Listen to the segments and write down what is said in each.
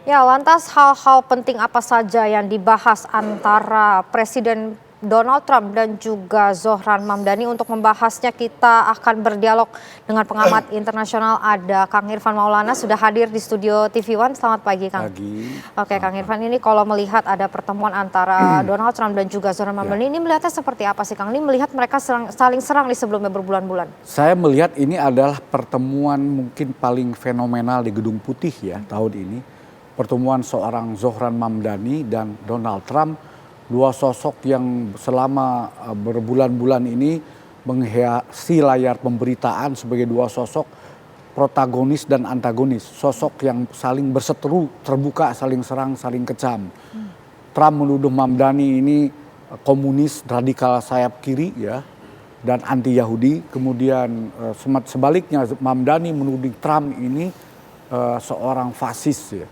Ya, lantas hal-hal penting apa saja yang dibahas antara Presiden Donald Trump dan juga Zohran Mamdani? Untuk membahasnya kita akan berdialog dengan pengamat internasional, ada Kang Irfan Maulana sudah hadir di studio TV One. Selamat pagi, Kang. Pagi. Oke, Kang Irfan, ini kalau melihat ada pertemuan antara Donald Trump dan juga Zohran Mamdani, ini melihatnya seperti apa sih, Kang? Ini melihat mereka saling serang di sebelumnya berbulan-bulan. Saya melihat ini adalah pertemuan mungkin paling fenomenal di Gedung Putih ya tahun ini. Pertemuan seorang Zohran Mamdani dan Donald Trump, dua sosok yang selama berbulan-bulan ini menghiasi layar pemberitaan sebagai dua sosok protagonis dan antagonis, sosok yang saling berseteru, terbuka, saling serang, saling kecam. Trump menuduh Mamdani ini komunis radikal sayap kiri ya dan anti Yahudi. Kemudian sebaliknya Mamdani menuduh Trump ini seorang fasis ya.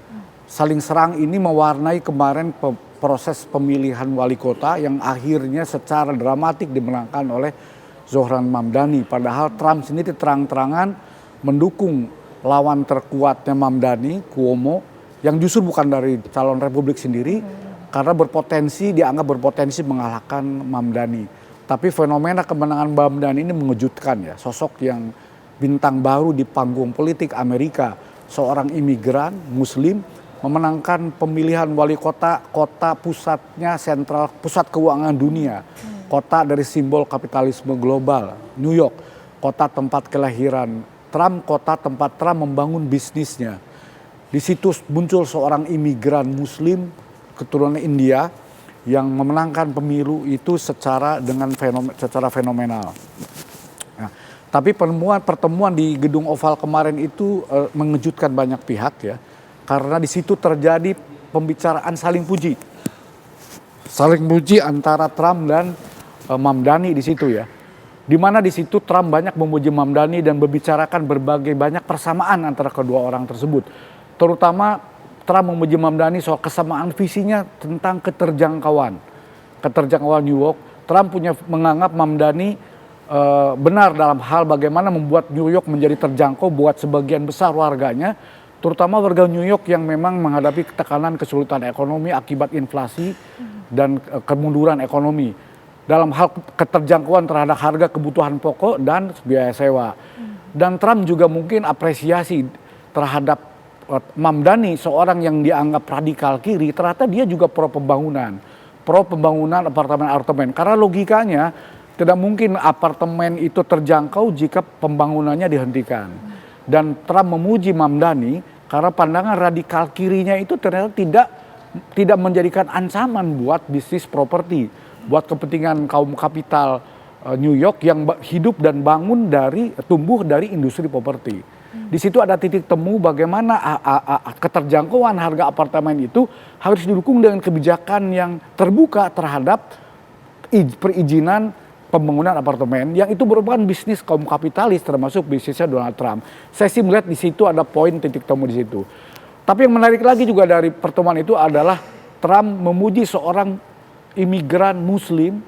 Saling serang ini mewarnai kemarin proses pemilihan wali kota yang akhirnya secara dramatik dimenangkan oleh Zohran Mamdani. Padahal Trump sendiri terang-terangan mendukung lawan terkuatnya Mamdani, Cuomo, yang justru bukan dari calon Republik sendiri, karena dianggap berpotensi mengalahkan Mamdani. Tapi fenomena kemenangan Mamdani ini mengejutkan ya, sosok yang bintang baru di panggung politik Amerika, seorang imigran Muslim, memenangkan pemilihan wali kota pusatnya sentral, pusat keuangan dunia, kota dari simbol kapitalisme global, New York, kota tempat kelahiran Trump, kota tempat Trump membangun bisnisnya. Di situ muncul seorang imigran Muslim keturunan India yang memenangkan pemilu itu secara fenomenal. Nah, tapi pertemuan di Gedung Oval kemarin itu mengejutkan banyak pihak ya. Karena di situ terjadi pembicaraan saling puji antara Trump dan Mamdani di situ ya. Di mana di situ Trump banyak memuji Mamdani dan membicarakan berbagai banyak persamaan antara kedua orang tersebut. Terutama Trump memuji Mamdani soal kesamaan visinya tentang keterjangkauan New York. Trump menganggap Mamdani benar dalam hal bagaimana membuat New York menjadi terjangkau buat sebagian besar warganya, terutama warga New York yang memang menghadapi tekanan kesulitan ekonomi akibat inflasi dan kemunduran ekonomi. Dalam hal keterjangkauan terhadap harga kebutuhan pokok dan biaya sewa. Dan Trump juga mungkin apresiasi terhadap Mamdani, seorang yang dianggap radikal kiri, ternyata dia juga pro pembangunan apartemen. Karena logikanya tidak mungkin apartemen itu terjangkau jika pembangunannya dihentikan. Dan Trump memuji Mamdani karena pandangan radikal kirinya itu ternyata tidak menjadikan ancaman buat bisnis properti, buat kepentingan kaum kapital New York yang hidup dan tumbuh dari industri properti. Di situ ada titik temu bagaimana keterjangkauan harga apartemen itu harus didukung dengan kebijakan yang terbuka terhadap perizinan pembangunan apartemen yang itu merupakan bisnis kaum kapitalis, termasuk bisnisnya Donald Trump. Saya sih melihat di situ ada poin titik temu di situ. Tapi yang menarik lagi juga dari pertemuan itu adalah Trump memuji seorang imigran Muslim,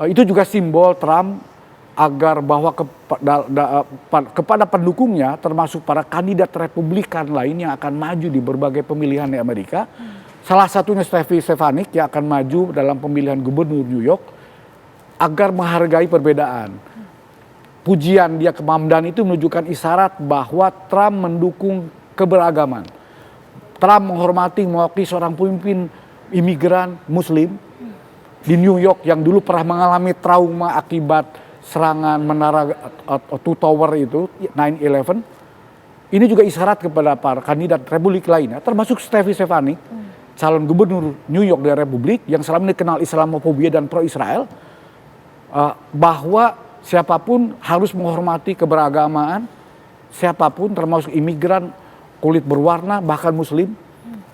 itu juga simbol Trump agar bahwa kepada pendukungnya, termasuk para kandidat Republikan lain yang akan maju di berbagai pemilihan di Amerika, salah satunya Stevie Stefanik yang akan maju dalam pemilihan gubernur New York, agar menghargai perbedaan. Pujian dia ke Mamdani itu menunjukkan isyarat bahwa Trump mendukung keberagaman. Trump mewakili seorang pemimpin imigran Muslim di New York yang dulu pernah mengalami trauma akibat serangan menara Two Tower itu, 9/11. Ini juga isyarat kepada para kandidat Republik lainnya, termasuk Stevie Stefanik, calon gubernur New York dari Republik yang selama ini dikenal Islamofobia dan pro-Israel, bahwa siapapun harus menghormati keberagamaan, siapapun termasuk imigran, kulit berwarna, bahkan Muslim,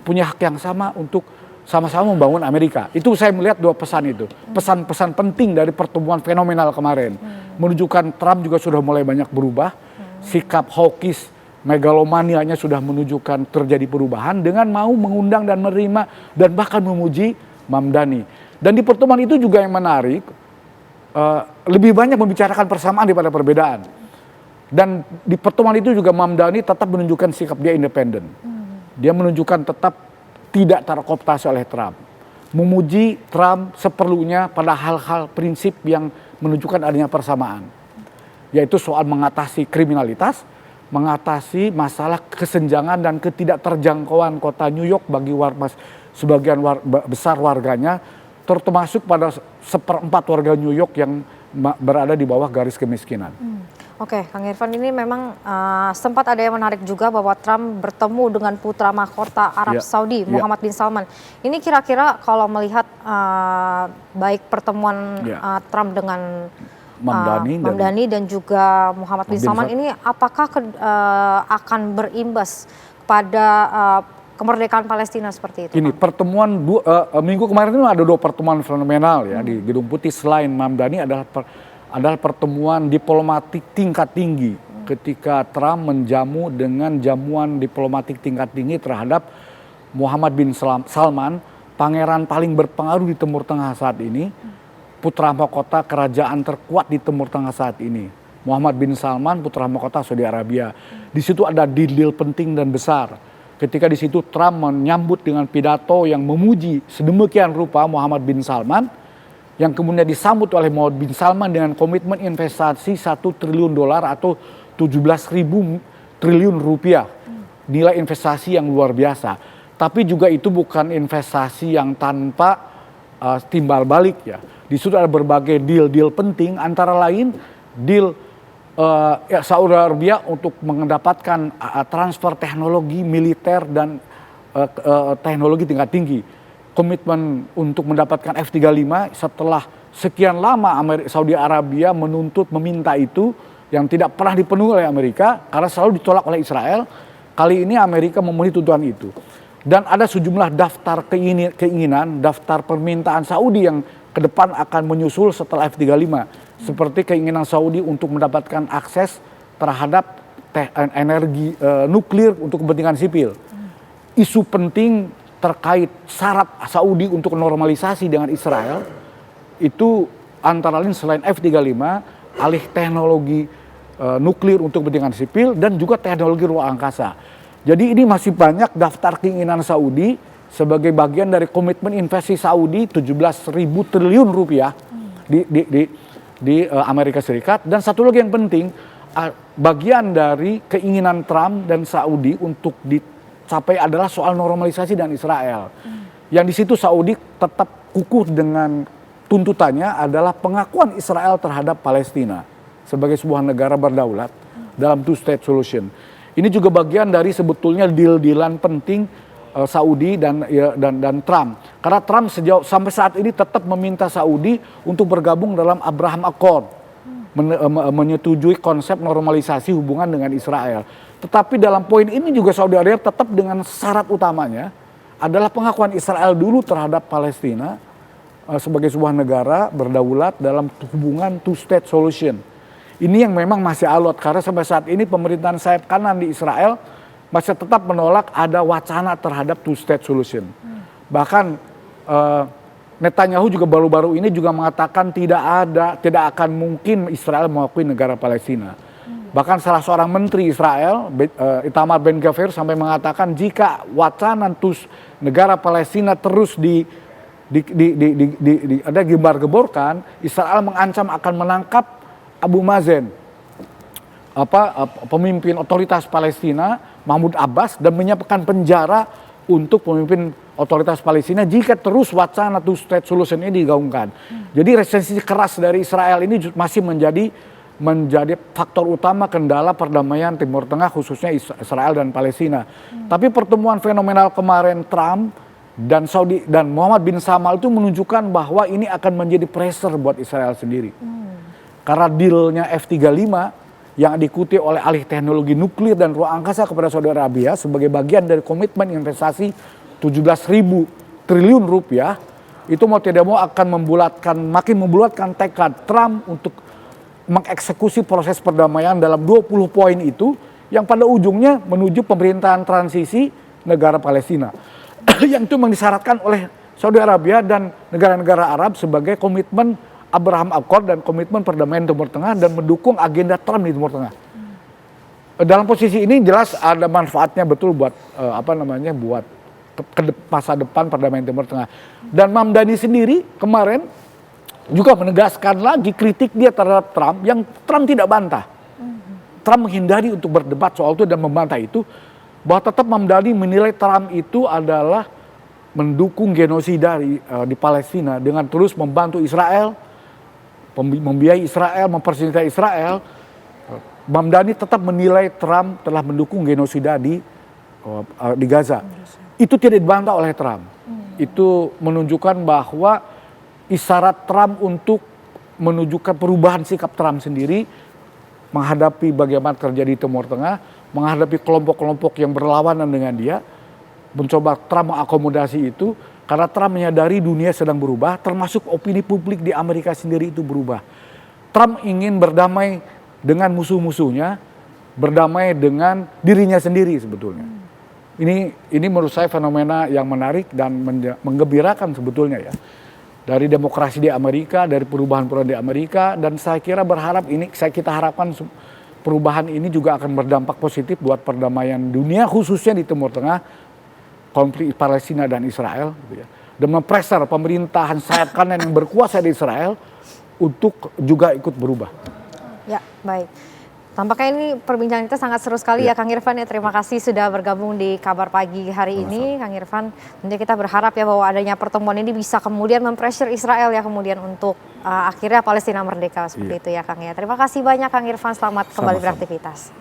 punya hak yang sama untuk sama-sama membangun Amerika. Itu saya melihat dua pesan itu. Pesan-pesan penting dari pertemuan fenomenal kemarin. Menunjukkan Trump juga sudah mulai banyak berubah. Sikap hawkish, megalomanianya sudah menunjukkan terjadi perubahan dengan mau mengundang dan menerima dan bahkan memuji Mamdani. Dan di pertemuan itu juga yang menarik, lebih banyak membicarakan persamaan daripada perbedaan. Dan di pertemuan itu juga Mamdani tetap menunjukkan sikap dia independen. dia menunjukkan tetap tidak terkooptasi oleh Trump. Memuji Trump seperlunya pada hal-hal prinsip yang menunjukkan adanya persamaan. Yaitu soal mengatasi kriminalitas, mengatasi masalah kesenjangan dan ketidakterjangkauan kota New York bagi sebagian besar warganya, termasuk pada 1/4 warga New York yang berada di bawah garis kemiskinan. Oke, Kang Irfan, ini memang sempat ada yang menarik juga bahwa Trump bertemu dengan putra mahkota Arab Saudi, Muhammad bin Salman. Ini kira-kira kalau melihat baik pertemuan Trump dengan Mamdani dan juga Muhammad bin Salman, ini apakah akan berimbas pada kemerdekaan Palestina seperti itu? Ini pertemuan minggu kemarin itu ada 2 pertemuan fenomenal ya di Gedung Putih. Selain Mamdani adalah pertemuan diplomatik tingkat tinggi ketika Trump menjamu dengan jamuan diplomatik tingkat tinggi terhadap Muhammad bin Salman, pangeran paling berpengaruh di Timur Tengah saat ini, putra mahkota kerajaan terkuat di Timur Tengah saat ini. Muhammad bin Salman, putra mahkota Saudi Arabia. Di situ ada deal-deal penting dan besar. Ketika di situ Trump menyambut dengan pidato yang memuji sedemikian rupa Muhammad bin Salman, yang kemudian disambut oleh Muhammad bin Salman dengan komitmen investasi $1 triliun atau 17.000 triliun rupiah. Nilai investasi yang luar biasa. Tapi juga itu bukan investasi yang tanpa timbal balik ya. Di situ ada berbagai deal-deal penting, antara lain deal Saudi Arabia untuk mendapatkan transfer teknologi militer dan teknologi tingkat tinggi. Komitmen untuk mendapatkan F-35 setelah sekian lama Saudi Arabia meminta itu yang tidak pernah dipenuhi oleh Amerika karena selalu ditolak oleh Israel. Kali ini Amerika memenuhi tuntutan itu. Dan ada sejumlah daftar keinginan, daftar permintaan Saudi yang ke depan akan menyusul setelah F-35. Seperti keinginan Saudi untuk mendapatkan akses terhadap energi nuklir untuk kepentingan sipil. Isu penting terkait syarat Saudi untuk normalisasi dengan Israel itu antara lain selain F-35, alih teknologi nuklir untuk kepentingan sipil dan juga teknologi ruang angkasa. Jadi ini masih banyak daftar keinginan Saudi sebagai bagian dari komitmen investasi Saudi 17.000 triliun rupiah di Amerika Serikat. Dan satu lagi yang penting, bagian dari keinginan Trump dan Saudi untuk dicapai adalah soal normalisasi dan Israel. Yang di situ Saudi tetap kukuh dengan tuntutannya adalah pengakuan Israel terhadap Palestina sebagai sebuah negara berdaulat dalam two-state solution. Ini juga bagian dari sebetulnya deal-dealan penting Saudi dan Trump. Karena Trump sampai saat ini tetap meminta Saudi untuk bergabung dalam Abraham Accord, menyetujui konsep normalisasi hubungan dengan Israel. Tetapi dalam poin ini juga Saudi Arabia tetap dengan syarat utamanya adalah pengakuan Israel dulu terhadap Palestina sebagai sebuah negara berdaulat dalam hubungan two-state solution. Ini yang memang masih alot karena sampai saat ini pemerintahan sayap kanan di Israel masih tetap menolak ada wacana terhadap two-state solution. Bahkan Netanyahu juga baru-baru ini juga mengatakan tidak akan mungkin Israel mengakui negara Palestina. Bahkan salah seorang menteri Israel, Itamar Ben-Gvir sampai mengatakan jika wacana negara Palestina terus ada gembar-geborkan, Israel mengancam akan menangkap Abu Mazen, pemimpin otoritas Palestina Mahmud Abbas, dan menyiapkan penjara untuk pemimpin otoritas Palestina jika terus wacana two-state solution ini digaungkan. Jadi resistensi keras dari Israel ini masih menjadi faktor utama kendala perdamaian Timur Tengah, khususnya Israel dan Palestina. Tapi pertemuan fenomenal kemarin Trump dan Saudi dan Muhammad bin Salman itu menunjukkan bahwa ini akan menjadi pressure buat Israel sendiri. Karena dealnya F-35 yang diikuti oleh alih teknologi nuklir dan ruang angkasa kepada Saudi Arabia sebagai bagian dari komitmen investasi 17.000 triliun rupiah, itu mau tidak mau akan makin membulatkan tekad Trump untuk mengeksekusi proses perdamaian dalam 20 poin itu yang pada ujungnya menuju pemerintahan transisi negara Palestina. Yang itu disyaratkan oleh Saudi Arabia dan negara-negara Arab sebagai komitmen Abraham Accord dan komitmen perdamaian Timur Tengah dan mendukung agenda Trump di Timur Tengah. dalam posisi ini jelas ada manfaatnya betul buat buat masa depan perdamaian Timur Tengah. Dan Mamdani sendiri kemarin juga menegaskan lagi kritik dia terhadap Trump yang Trump tidak bantah. Trump menghindari untuk berdebat soal itu dan membantah itu, bahwa tetap Mamdani menilai Trump itu adalah mendukung genosida di Palestina dengan terus membantu Israel, membiayai Israel, mempersenjatai Israel. Mamdani tetap menilai Trump telah mendukung genosida di Gaza. Itu tidak dibantah oleh Trump. Itu menunjukkan bahwa isyarat Trump untuk menunjukkan perubahan sikap Trump sendiri menghadapi bagaimana terjadi di Timur Tengah, menghadapi kelompok-kelompok yang berlawanan dengan dia, mencoba Trump mengakomodasi itu karena Trump menyadari dunia sedang berubah, termasuk opini publik di Amerika sendiri itu berubah. Trump ingin berdamai dengan musuh-musuhnya, berdamai dengan dirinya sendiri sebetulnya. Ini menurut saya fenomena yang menarik dan menggembirakan sebetulnya ya. Dari demokrasi di Amerika, dari perubahan-perubahan di Amerika, dan saya kira kita harapkan perubahan ini juga akan berdampak positif buat perdamaian dunia, khususnya di Timur Tengah, konflik Palestina dan Israel, gitu ya. Dan mempreser pemerintahan sayap kanan yang berkuasa di Israel untuk juga ikut berubah. Ya, baik. Tampaknya ini perbincangan kita sangat seru sekali ya Kang Irfan ya. Terima kasih sudah bergabung di Kabar Pagi hari ini Kang Irfan. Tentunya kita berharap ya bahwa adanya pertemuan ini bisa kemudian mempressure Israel ya kemudian untuk akhirnya Palestina merdeka seperti itu ya Kang ya. Terima kasih banyak Kang Irfan, selamat kembali beraktivitas.